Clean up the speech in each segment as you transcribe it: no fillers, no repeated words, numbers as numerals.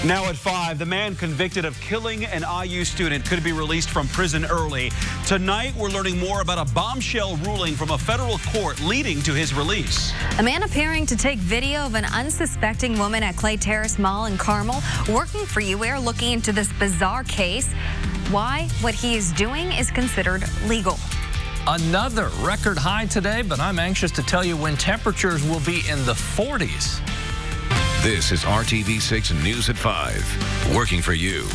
Now at 5, the man convicted of killing an IU student could be released from prison early. Tonight, we're learning more about a bombshell ruling from a federal court leading to his release. A man appearing to take video of an unsuspecting woman at Clay Terrace Mall in Carmel working for you. We're looking into this bizarre case. Why what he is doing is considered legal. Another record high today, but I'm anxious to tell you when temperatures will be in the 40s. This is RTV6 News at 5, working for you.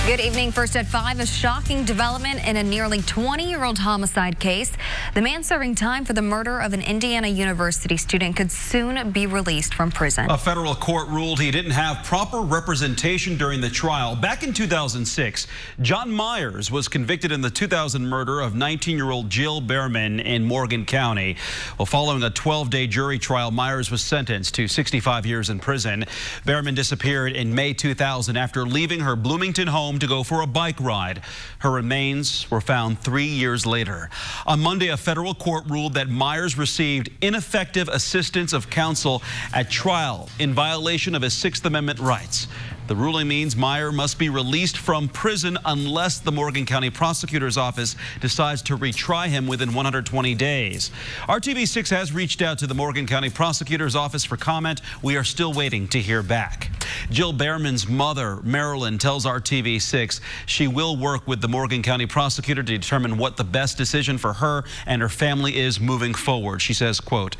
Good evening. First at 5, a shocking development in a nearly 20-year-old homicide case. The man serving time for the murder of an Indiana University student could soon be released from prison. A federal court ruled he didn't have proper representation during the trial. Back in 2006, John Myers was convicted in the 2000 murder of 19-year-old Jill Behrman in Morgan County. Well, following a 12-day jury trial, Myers was sentenced to 65 years in prison. Behrman disappeared in May 2000 after leaving her Bloomington home to go for a bike ride. Her remains were found 3 years later. On Monday, a federal court ruled that Myers received ineffective assistance of counsel at trial in violation of his Sixth Amendment rights. The ruling means Myers must be released from prison unless the Morgan County Prosecutor's Office decides to retry him within 120 days. RTV6 has reached out to the Morgan County Prosecutor's Office for comment. We are still waiting to hear back. Jill Behrman's mother, Marilyn, tells RTV6 she will work with the Morgan County Prosecutor to determine what the best decision for her and her family is moving forward. She says, quote,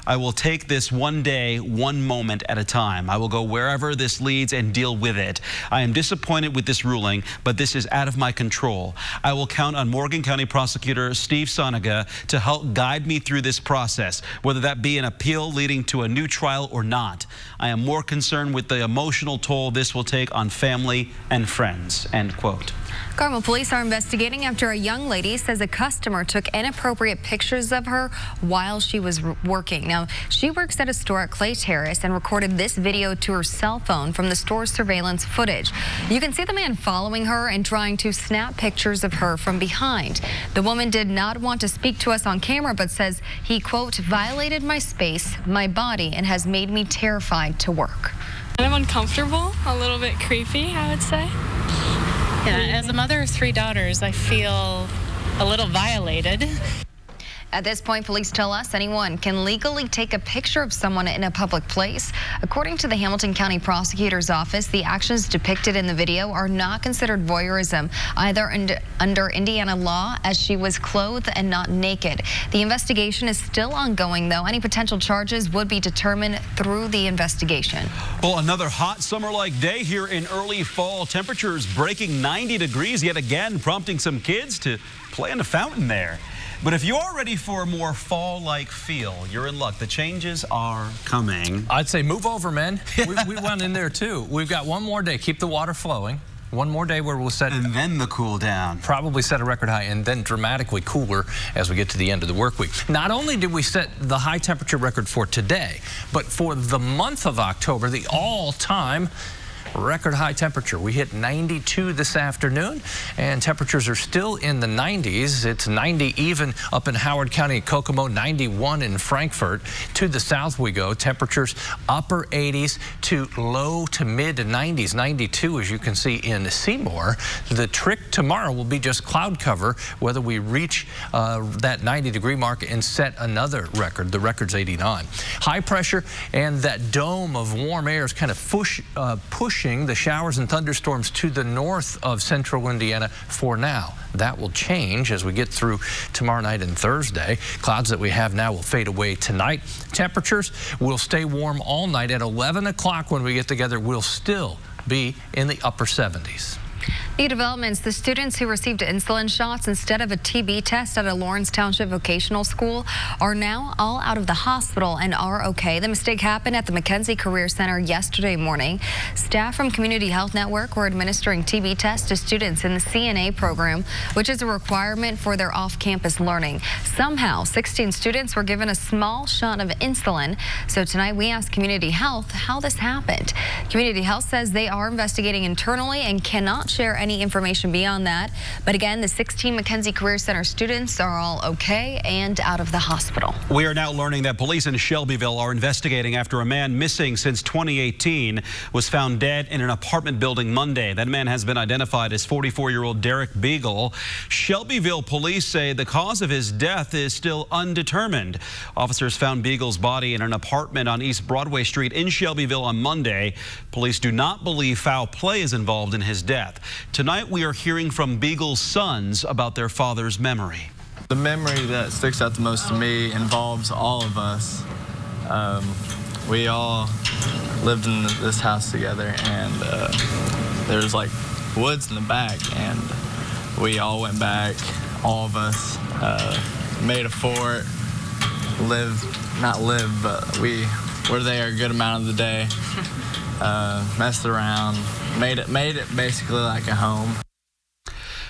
"I will take this one day, one moment at a time. I will go wherever this leads and deal with it. I am disappointed with this ruling, but this is out of my control. I will count on Morgan County Prosecutor Steve Soniga to help guide me through this process, whether that be an appeal leading to a new trial or not. I am more concerned with the emotional toll this will take on family and friends," end quote. Carmel police are investigating after a young lady says a customer took inappropriate pictures of her while she was working. Now, she works at a store at Clay Terrace and recorded this video to her cell phone from the store's surveillance footage. You can see the man following her and trying to snap pictures of her from behind. The woman did not want to speak to us on camera, but says he, quote, "violated my space, my body, and has made me terrified to work." Kind of uncomfortable, a little bit creepy, I would say. Yeah, as a mother of 3 daughters, I feel a little violated. At this point, police tell us anyone can legally take a picture of someone in a public place. According to the Hamilton County Prosecutor's Office, the actions depicted in the video are not considered voyeurism, either under Indiana law, as she was clothed and not naked. The investigation is still ongoing, though. Any potential charges would be determined through the investigation. Well, another hot summer-like day here in early fall. Temperatures breaking 90 degrees yet again, prompting some kids to play in a fountain there. But if you're ready for a more fall-like feel, you're in luck. The changes are coming. I'd say move over, men. We went in there, too. We've got one more day. Keep the water flowing. One more day where we'll set... And then the cool down. Probably set a record high and then dramatically cooler as we get to the end of the work week. Not only did we set the high temperature record for today, but for the month of October, the all-time record high temperature. We hit 92 this afternoon, and temperatures are still in the 90s. It's 90 even up in Howard County, Kokomo, 91 in Frankfort. To the south we go. Temperatures upper 80s to low to mid 90s. 92, as you can see, in Seymour. The trick tomorrow will be just cloud cover, whether we reach that 90-degree mark and set another record. The record's 89. High pressure and that dome of warm air is kind of pushing the showers and thunderstorms to the north of central Indiana for now. That will change as we get through tomorrow night and Thursday. Clouds that we have now will fade away tonight. Temperatures will stay warm all night. At 11 o'clock when we get together, we'll still be in the upper 70s. New developments. The students who received insulin shots instead of a TB test at a Lawrence Township Vocational School are now all out of the hospital and are okay. The mistake happened at the McKenzie Career Center yesterday morning. Staff from Community Health Network were administering TB tests to students in the CNA program, which is a requirement for their off-campus learning. Somehow, 16 students were given a small shot of insulin. So tonight we asked Community Health how this happened. Community Health says they are investigating internally and cannot share any information beyond that. But again, the 16 Mackenzie Career Center students are all okay and out of the hospital. We are now learning that police in Shelbyville are investigating after a man missing since 2018 was found dead in an apartment building Monday. That man has been identified as 44-year-old Derek Beagle. Shelbyville police say the cause of his death is still undetermined. Officers found Beagle's body in an apartment on East Broadway Street in Shelbyville on Monday. Police do not believe foul play is involved in his death. Tonight we are hearing from Beagle's sons about their father's memory. The memory that sticks out the most to me involves all of us. We all lived in this house together, and there's like woods in the back, and we all went back, all of us, made a fort, but we were there a good amount of the day, messed around, made it basically like a home.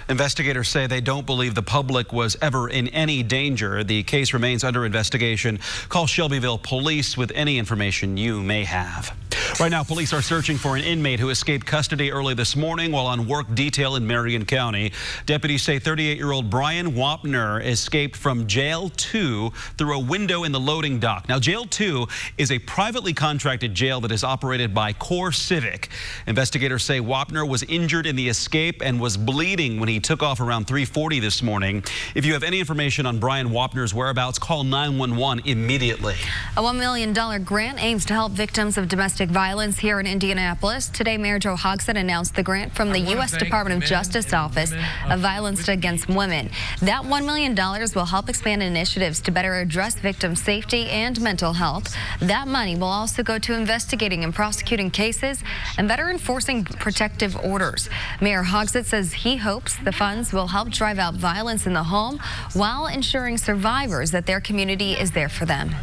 Investigators say they don't believe the public was ever in any danger. The case remains under investigation. Call Shelbyville Police with any information you may have. Right now, police are searching for an inmate who escaped custody early this morning while on work detail in Marion County. Deputies say 38-year-old Brian Wapner escaped from Jail 2 through a window in the loading dock. Now, Jail 2 is a privately contracted jail that is operated by Core Civic. Investigators say Wapner was injured in the escape and was bleeding when he took off around 3:40 this morning. If you have any information on Brian Wapner's whereabouts, call 911 immediately. A $1 million grant aims to help victims of domestic violence here in Indianapolis. Today, Mayor Joe Hogsett announced the grant from the U.S. Department of Justice Office of Violence Against Women. That $1 million will help expand initiatives to better address victim safety and mental health. That money will also go to investigating and prosecuting cases and better enforcing protective orders. Mayor Hogsett says he hopes the funds will help drive out violence in the home while ensuring survivors that their community is there for them.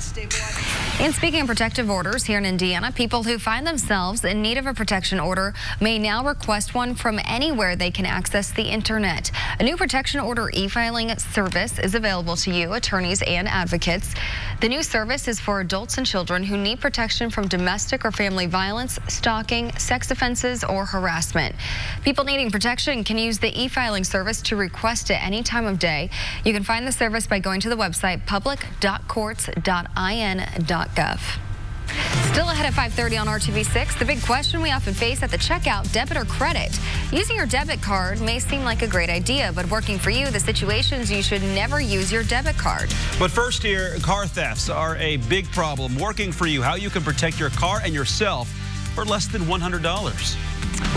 And speaking of protective orders here in Indiana, people who find themselves in need of a protection order may now request one from anywhere they can access the internet. A new protection order e-filing service is available to you, attorneys and advocates. The new service is for adults and children who need protection from domestic or family violence, stalking, sex offenses, or harassment. People needing protection can use the e-filing service to request it any time of day. You can find the service by going to the website public.courts.in.gov. Still ahead at 5:30 on RTV6, the big question we often face at the checkout, debit or credit. Using your debit card may seem like a great idea, but working for you, the situations you should never use your debit card. But first here, car thefts are a big problem. Working for you, how you can protect your car and yourself for less than $100.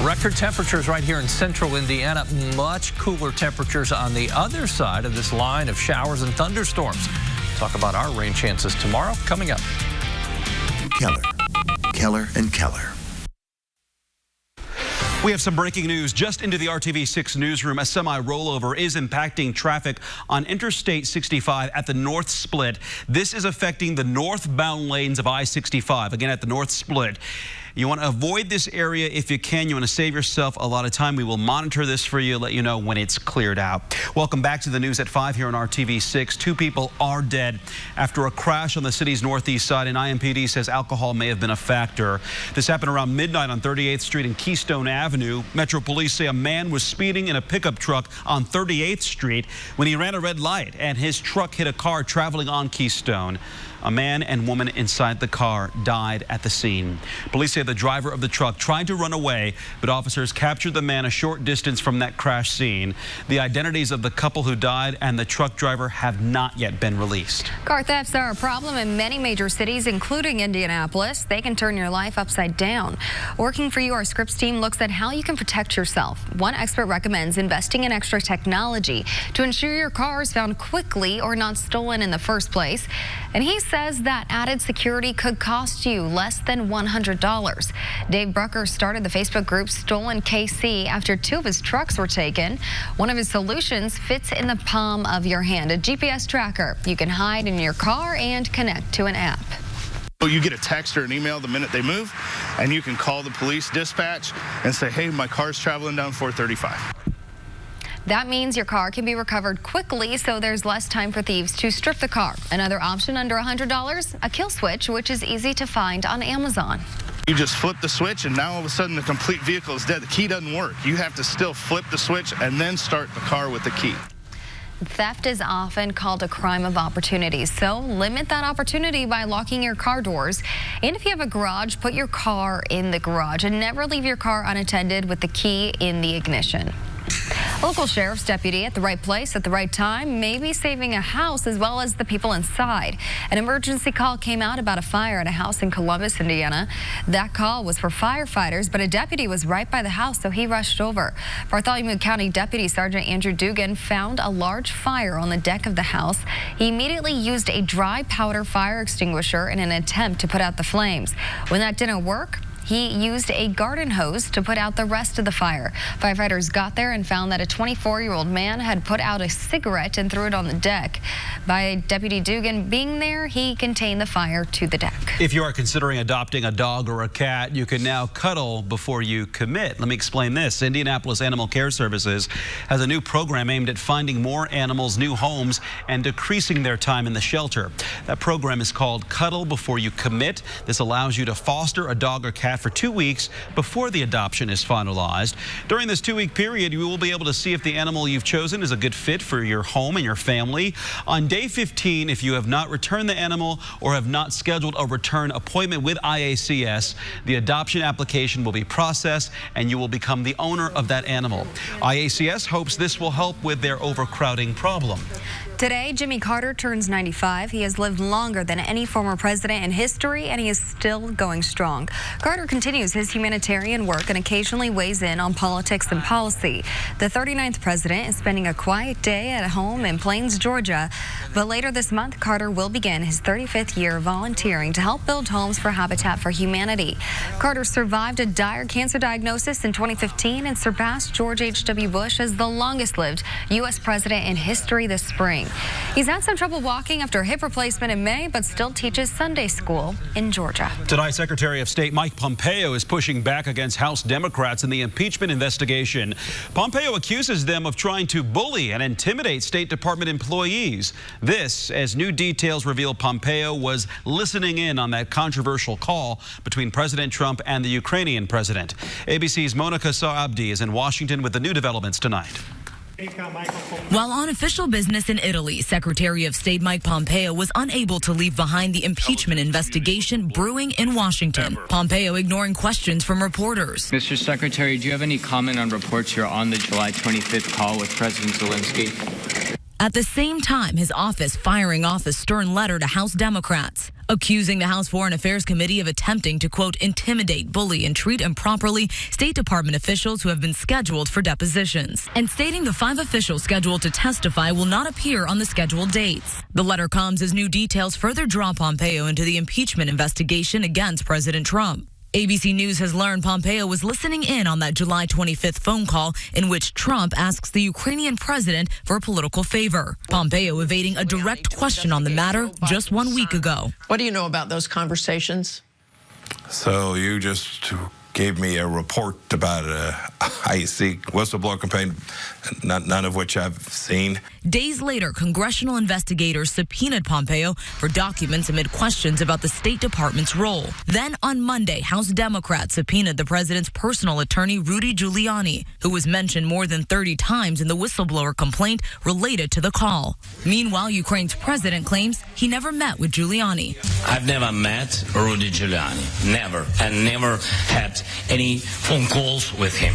Record temperatures right here in central Indiana, much cooler temperatures on the other side of this line of showers and thunderstorms. Talk about our rain chances tomorrow, coming up. Keller and Keller. We have some breaking news just into the RTV6 newsroom. A semi-rollover is impacting traffic on Interstate 65 at the North Split. This is affecting the northbound lanes of I-65, again at the North Split. You want to avoid this area if you can. You want to save yourself a lot of time. We will monitor this for you, let you know when it's cleared out. Welcome back to the news at 5 here on RTV6. 2 people are dead after a crash on the city's northeast side, and IMPD says alcohol may have been a factor. This happened around midnight on 38th Street and Keystone Avenue. Metro Police say a man was speeding in a pickup truck on 38th Street when he ran a red light and his truck hit a car traveling on Keystone. A man and woman inside the car died at the scene. Police say the driver of the truck tried to run away, but officers captured the man a short distance from that crash scene. The identities of the couple who died and the truck driver have not yet been released. Car thefts are a problem in many major cities, including Indianapolis. They can turn your life upside down. Working for you, our Scripps team looks at how you can protect yourself. One expert recommends investing in extra technology to ensure your car is found quickly or not stolen in the first place. And he says that added security could cost you less than $100. Dave Brucker started the Facebook group Stolen KC after 2 of his trucks were taken. One of his solutions fits in the palm of your hand, a GPS tracker you can hide in your car and connect to an app. You get a text or an email the minute they move, and you can call the police dispatch and say, hey, my car's traveling down 435. That means your car can be recovered quickly, so there's less time for thieves to strip the car. Another option under $100, a kill switch, which is easy to find on Amazon. You just flip the switch, and now all of a sudden the complete vehicle is dead. The key doesn't work. You have to still flip the switch and then start the car with the key. Theft is often called a crime of opportunity, so limit that opportunity by locking your car doors. And if you have a garage, put your car in the garage and never leave your car unattended with the key in the ignition. A local sheriff's deputy at the right place at the right time, maybe saving a house as well as the people inside. An emergency call came out about a fire at a house in Columbus, Indiana. That call was for firefighters, but a deputy was right by the house, so he rushed over. Bartholomew County Deputy Sergeant Andrew Dugan found a large fire on the deck of the house. He immediately used a dry powder fire extinguisher in an attempt to put out the flames. When that didn't work, he used a garden hose to put out the rest of the fire. Firefighters got there and found that a 24-year-old man had put out a cigarette and threw it on the deck. By Deputy Dugan being there, he contained the fire to the deck. If you are considering adopting a dog or a cat, you can now cuddle before you commit. Let me explain this. Indianapolis Animal Care Services has a new program aimed at finding more animals new homes and decreasing their time in the shelter. That program is called Cuddle Before You Commit. This allows you to foster a dog or cat for 2 weeks before the adoption is finalized. During this 2-week period, you will be able to see if the animal you've chosen is a good fit for your home and your family. On day 15, if you have not returned the animal or have not scheduled a return appointment with IACS, the adoption application will be processed and you will become the owner of that animal. IACS hopes this will help with their overcrowding problem. Today, Jimmy Carter turns 95. He has lived longer than any former president in history, and he is still going strong. Carter continues his humanitarian work and occasionally weighs in on politics and policy. The 39th president is spending a quiet day at home in Plains, Georgia. But later this month, Carter will begin his 35th year volunteering to help build homes for Habitat for Humanity. Carter survived a dire cancer diagnosis in 2015 and surpassed George H.W. Bush as the longest-lived U.S. president in history this spring. He's had some trouble walking after a hip replacement in May, but still teaches Sunday school in Georgia. Tonight, Secretary of State Mike Pompeo is pushing back against House Democrats in the impeachment investigation. Pompeo accuses them of trying to bully and intimidate State Department employees. This, as new details reveal Pompeo was listening in on that controversial call between President Trump and the Ukrainian president. ABC's Monica Saabdi is in Washington with the new developments tonight. While on official business in Italy, Secretary of State Mike Pompeo was unable to leave behind the impeachment investigation brewing in Washington. Pompeo ignoring questions from reporters. Mr. Secretary, do you have any comment on reports here on the July 25th call with President Zelensky? At the same time, his office firing off a stern letter to House Democrats, accusing the House Foreign Affairs Committee of attempting to, quote, intimidate, bully, and treat improperly State Department officials who have been scheduled for depositions, and stating the 5 officials scheduled to testify will not appear on the scheduled dates. The letter comes as new details further draw Pompeo into the impeachment investigation against President Trump. ABC News has learned Pompeo was listening in on that July 25th phone call in which Trump asks the Ukrainian president for a political favor. Pompeo evading a direct question on the matter just 1 week ago. What do you know about those conversations? So you just gave me a report about a IEC whistleblower campaign, none of which I've seen. Days later, congressional investigators subpoenaed Pompeo for documents amid questions about the State Department's role. Then on Monday, House Democrats subpoenaed the president's personal attorney, Rudy Giuliani, who was mentioned more than 30 times in the whistleblower complaint related to the call. Meanwhile, Ukraine's president claims he never met with Giuliani. I've never met Rudy Giuliani, never, and never had any phone calls with him.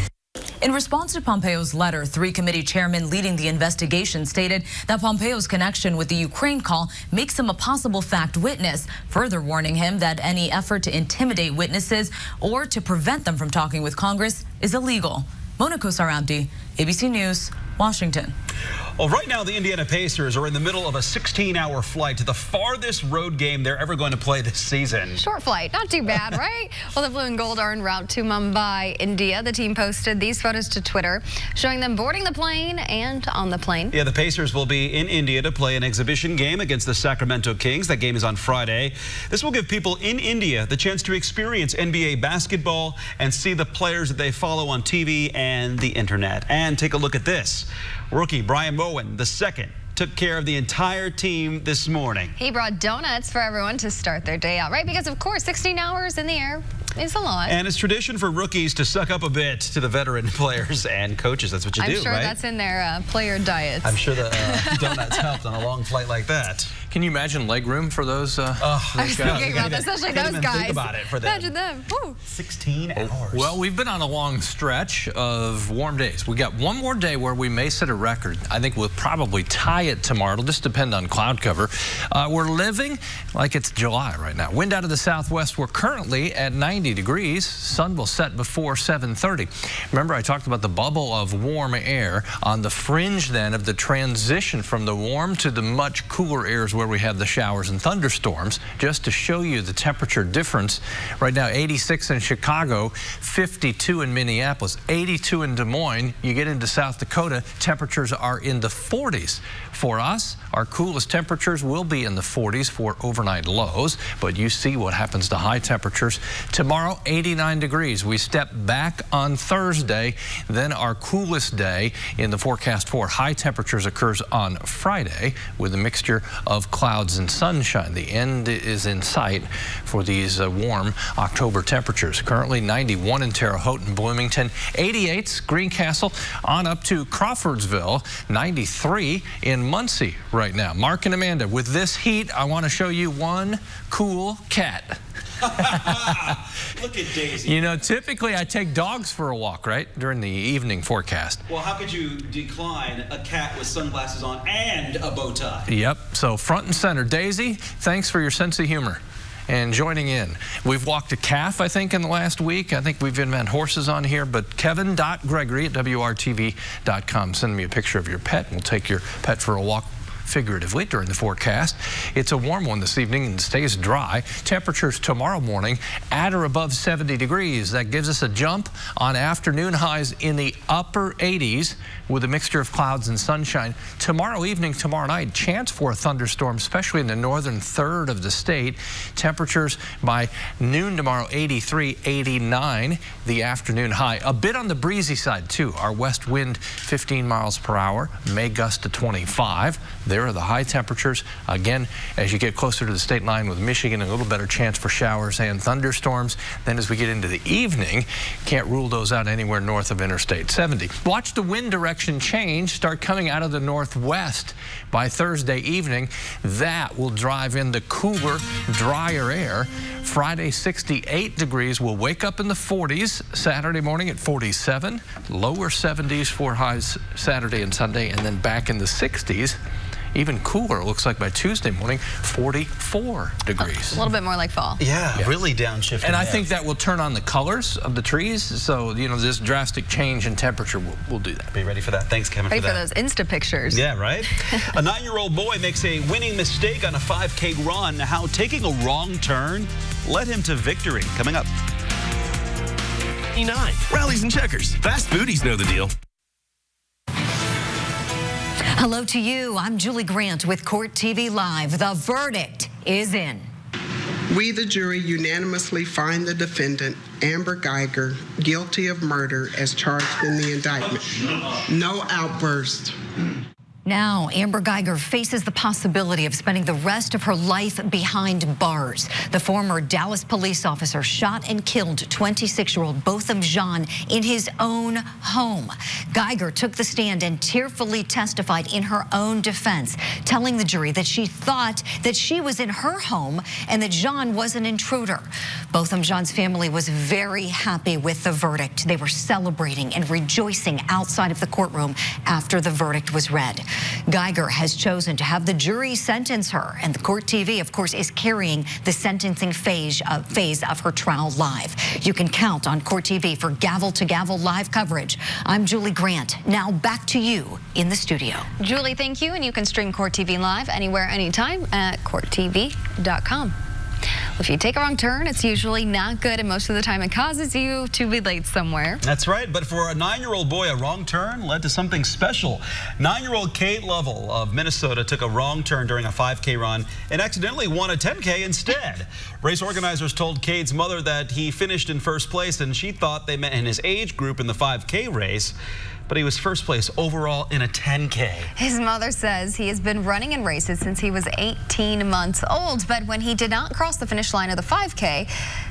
In response to Pompeo's letter, 3 committee chairmen leading the investigation stated that Pompeo's connection with the Ukraine call makes him a possible fact witness, further warning him that any effort to intimidate witnesses or to prevent them from talking with Congress is illegal. Monica Saabdi, ABC News, Washington. Well, right now, the Indiana Pacers are in the middle of a 16-hour flight to the farthest road game they're ever going to play this season. Short flight, not too bad, right? Well, the blue and gold are en route to Mumbai, India. The team posted these photos to Twitter, showing them boarding the plane and on the plane. Yeah, the Pacers will be in India to play an exhibition game against the Sacramento Kings. That game is on Friday. This will give people in India the chance to experience NBA basketball and see the players that they follow on TV and the internet. And take a look at this. Rookie Brian Bowen, the second, took care of the entire team this morning. He brought donuts for everyone to start their day out, right? Because, of course, 16 hours in the air, It's a lot. And it's tradition for rookies to suck up a bit to the veteran players and coaches. That's what you do, right? I'm sure that's in their player diets. I'm sure the donuts helped on a long flight like that. Can you imagine leg room for those guys? I was thinking about that, especially those guys. Think about it for them. Imagine them. Woo. 16 hours. Well, we've been on a long stretch of warm days. We got one more day where we may set a record. I think we'll probably tie it tomorrow. It'll just depend on cloud cover. We're living like it's July right now. Wind out of the southwest. We're currently at 90 degrees. Sun will set before 7:30. Remember, I talked about the bubble of warm air on the fringe then of the transition from the warm to the much cooler airs where we have the showers and thunderstorms. Just to show you the temperature difference, right now 86 in Chicago, 52 in Minneapolis, 82 in Des Moines. You get into South Dakota, temperatures are in the 40s. For us, our coolest temperatures will be in the 40s for overnight lows, but you see what happens to high temperatures. Tomorrow, 89 degrees. We step back on Thursday, then our coolest day in the forecast for high temperatures occurs on Friday with a mixture of clouds and sunshine. The end is in sight for these warm October temperatures. Currently 91 in Terre Haute and Bloomington, 88 Greencastle on up to Crawfordsville, 93 in Muncie right now. Mark and Amanda, with this heat, I want to show you one cool cat. Look at Daisy. You know, typically I take dogs for a walk, right, during the evening forecast. Well, how could you decline a cat with sunglasses on and a bow tie? Yep, so front and center. Daisy, thanks for your sense of humor and joining in. We've walked a calf, I think, in the last week. I think we've even had horses on here, but Kevin.Gregory at WRTV.com. Send me a picture of your pet. We'll take your pet for a walk figuratively during the forecast. It's a warm one this evening and stays dry. Temperatures tomorrow morning at or above 70 degrees. That gives us a jump on afternoon highs in the upper 80s with a mixture of clouds and sunshine. Tomorrow evening, tomorrow night, chance for a thunderstorm, especially in the northern third of the state. Temperatures by noon tomorrow, 83, 89, the afternoon high. A bit on the breezy side, too. Our west wind, 15 miles per hour, may gust to 25. There are the high temperatures. Again, as you get closer to the state line with Michigan, a little better chance for showers and thunderstorms. Then as we get into the evening, can't rule those out anywhere north of Interstate 70. Watch the wind direction change, start coming out of the northwest by Thursday evening. That will drive in the cooler, drier air. Friday, 68 degrees. We'll wake up in the 40s. Saturday morning at 47. Lower 70s for highs Saturday and Sunday, and then back in the 60s. Even cooler, it looks like by Tuesday morning, 44 degrees. A little bit more like fall. Yeah. Really downshifting. And I think that will turn on the colors of the trees. So, you know, this drastic change in temperature will do that. Be ready for that. Thanks, Kevin, ready for that. for those Insta pictures. Yeah, right? A 9-year-old boy makes a winning mistake on a 5K run. How taking a wrong turn led him to victory. Coming up. 9. Rallies and checkers. Fast foodies know the deal. Hello to you. I'm Julie Grant with Court TV Live. The verdict is in. We, the jury, unanimously find the defendant, Amber Geiger, guilty of murder as charged in the indictment. No outburst. Now, Amber Geiger faces the possibility of spending the rest of her life behind bars. The former Dallas police officer shot and killed 26-year-old Botham Jean in his own home. Geiger took the stand and tearfully testified in her own defense, telling the jury that she thought that she was in her home and that Jean was an intruder. Botham Jean's family was very happy with the verdict. They were celebrating and rejoicing outside of the courtroom after the verdict was read. Geiger has chosen to have the jury sentence her, and the Court TV, of course, is carrying the sentencing phase of her trial live. You can count on Court TV for gavel-to-gavel live coverage. I'm Julie Grant. Now back to you in the studio. Julie, thank you, and you can stream Court TV Live anywhere, anytime at CourtTV.com. If you take a wrong turn, it's usually not good, and most of the time it causes you to be late somewhere. That's right, but for a 9-year-old boy, a wrong turn led to something special. 9-year-old Cade Lovell of Minnesota took a wrong turn during a 5K run and accidentally won a 10K instead. Race organizers told Cade's mother that he finished in first place, and she thought they met in his age group in the 5K race. But he was first place overall in a 10K. His mother says he has been running in races since he was 18 months old, but when he did not cross the finish finish line of the 5K.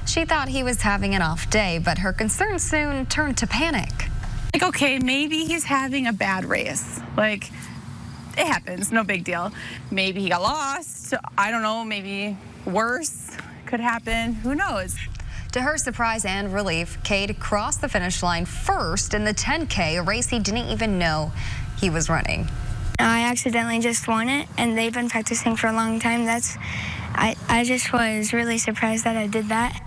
She thought he was having an off day, but her concern soon turned to panic. Like, okay, maybe he's having a bad race. Like, it happens, no big deal. Maybe he got lost. I don't know, maybe worse could happen. Who knows? To her surprise and relief, Cade crossed the finish line first in the 10K, a race he didn't even know he was running. I accidentally just won it, and they've been practicing for a long time. I just was really surprised that I did that.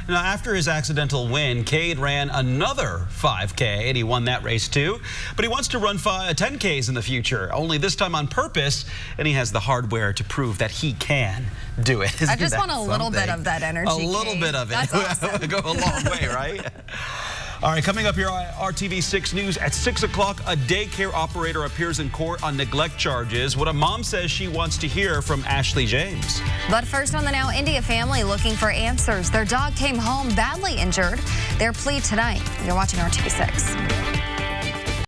Now, after his accidental win, Cade ran another 5K, and he won that race too. But he wants to run 10Ks in the future, only this time on purpose, and he has the hardware to prove that he can do it. I just want a little bit of that energy, A little bit of it. That's awesome. Go a long way, right? All right, coming up here on RTV6 News at 6 o'clock, a daycare operator appears in court on neglect charges. What a mom says she wants to hear from Ashley James. But first on the Now, India family looking for answers. Their dog came home badly injured. Their plea tonight. You're watching RTV6.